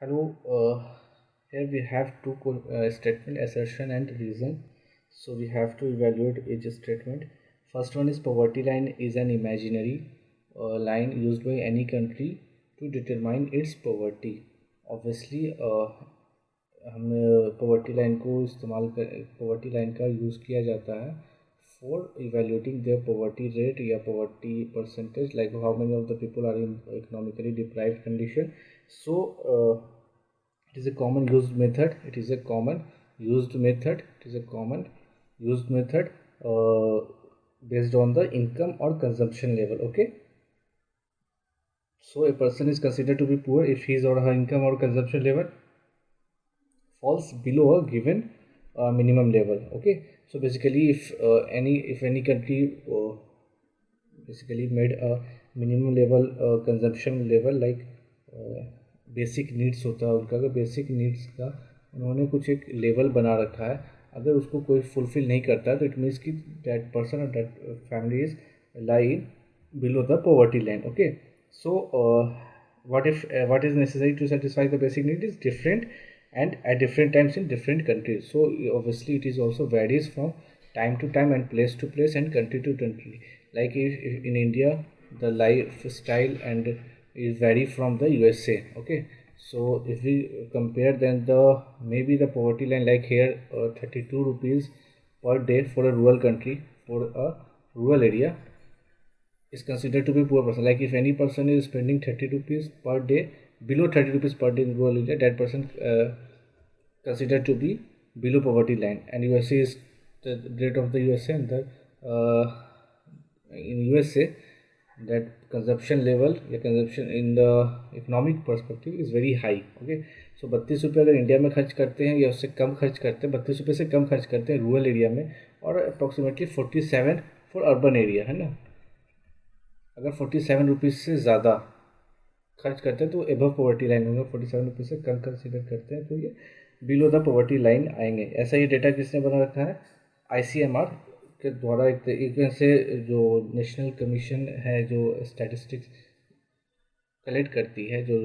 Hello, here we have two statement assertion and reason. So we have to evaluate each statement. First one is poverty line is an imaginary line used by any country to determine its poverty. Obviously, हम poverty line को इस्तेमाल कर poverty line का use किया जाता है for evaluating their poverty rate या poverty percentage, like how many of the people are in economically deprived condition. So it is a common used method. It is a common used method. It is a common used method based on the income or consumption level. Okay. So a person is considered to be poor if his or her income or consumption level falls below a given minimum level. Okay. So basically, if any country basically made a minimum level consumption level, like basic needs होता है उनका, अगर basic needs का उन्होंने कुछ एक level बना रखा है, अगर उसको कोई फुलफिल नहीं करता है तो इट मीन्स कि दैट पर्सन और that family is lie below the poverty line. Okay. So what is necessary to satisfy the basic need is different and at different times in different countries. So obviously it is also varies from time to time and place to place and country to country. Like if in India the lifestyle and is vary from the USA. Okay. So if we compare, then maybe the poverty line, like here 32 rupees per day for a rural country, for a rural area, is considered to be poor person. Like if any person is spending 30 rupees per day, below 30 rupees per day in rural area, that person considered to be below poverty line. And USA is the rate of the USA, and in USA that consumption level या consumption in the economic perspective is very high. Okay. So 32 रुपये अगर India में खर्च करते हैं या उससे कम खर्च करते हैं, 32 रुपये से कम खर्च करते हैं रूरल एरिया में, और अप्रॉक्सीमेटली 47 फॉर अर्बन एरिया, है ना. अगर 47 रुपीज़ से ज़्यादा खर्च करते हैं तो एबव पॉवर्टी लाइन होंगे, 47 रुपीज़ से कम कंसिडर करते हैं तो ये बिलो द पॉवर्टी लाइन आएंगे. ऐसा ही डेटा किसने बना रखा है? ICMR के द्वारा. एक से जो नेशनल कमीशन है जो स्टैटिस्टिक्स कलेक्ट करती है, जो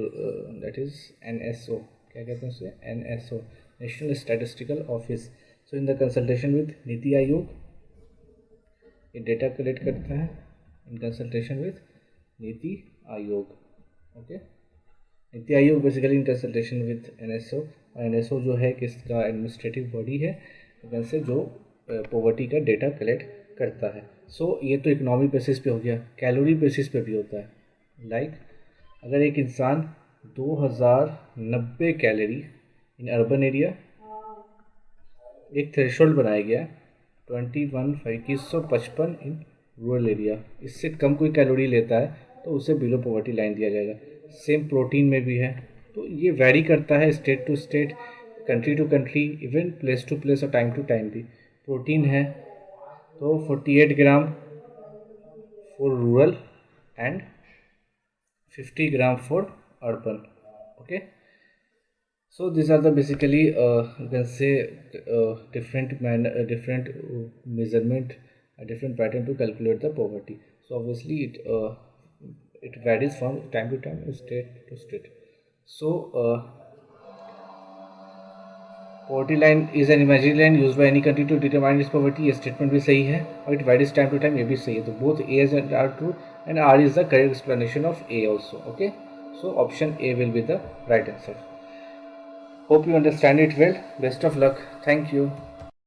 दैट इज़ NSO, क्या कहते हैं उसे? NSO, national statistical office. So in the consultation with NITI Aayog ये डेटा कलेक्ट करता है, in consultation with NITI Aayog. Okay. NITI Aayog basically in consultation with NSO, और NSO जो है किसका एडमिनिस्ट्रेटिव बॉडी है वैसे जो पॉवर्टी का डेटा कलेक्ट करता है. सो ये तो इकोनॉमिक बेसिस पे हो गया. कैलोरी बेसिस पे भी होता है. लाइक अगर एक इंसान 2090 कैलोरी इन अर्बन एरिया, एक थ्रेशोल्ड बनाया गया 21,555 इन रूरल एरिया, इससे कम कोई कैलोरी लेता है तो उसे बिलो पॉवर्टी लाइन दिया जाएगा. सेम प्रोटीन में भी है. तो ये वैरी करता है state to state, country to country, even place to place और टाइम टू टाइम भी. प्रोटीन है तो 48 gram for rural and 50 gram for urban. Okay. So these are the basically you can say different measurement, a different pattern to calculate the poverty. So obviously it varies from time to time, state to state. So poverty line is an imaginary line used by any country to determine its poverty. ये statement भी सही है और it varies time to time, ये भी सही है. तो both A and R true, and R is the correct explanation of A also. Okay. So option A will be the right answer. Hope you understand it well. Best of luck. Thank you.